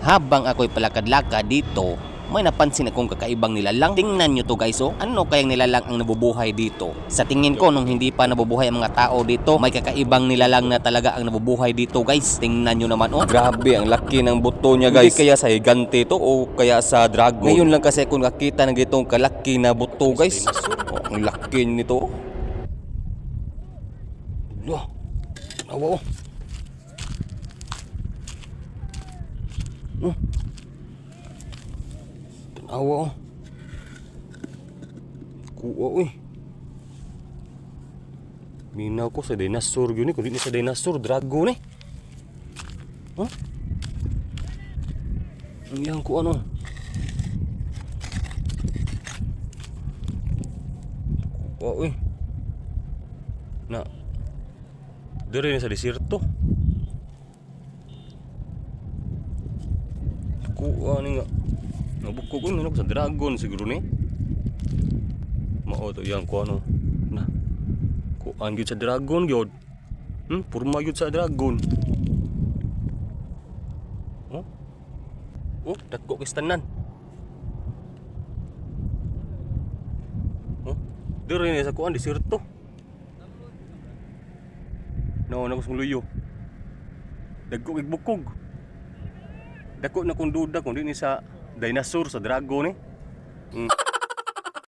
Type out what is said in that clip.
Habang ako'y palakad-lakad dito, may napansin akong kakaibang nilalang. Tingnan nyo to guys, oh. Ano kayang nilalang ang nabubuhay dito? Sa tingin ko, nung hindi pa nabubuhay ang mga tao dito, may kakaibang nilalang na talaga ang nabubuhay dito guys. Tingnan nyo naman, oh. Grabe, ang laki ng buto niya guys. Hindi kaya sa higante to o kaya sa dragon. Ngayon lang kasi kung nakita ng itong kalaki na buto guys. Oh, ang laki nito. Loh, awa, oh. Awa, oh. Kuha, uy. Minaw ko sa dinosaur yun eh. Kung di na sa dinosaur, dragon eh. Huh? Ang ko ano. Kuha, uy. Na. Dari na sa desierto. Kuha ni nga. Nabukog ko sa dragon siguro ni. Mao to yang ko ano. Na. Kuan gyud sa dragon gyud. Purma gyud sa dragon. Oh. Oh, dagko kay tanan. Oh. Dire ni sa kuan desierto. No, na kusong luyo. Dagko kay bukog. Dako na kung duda kung di ni sa dinosaur sa dragon eh.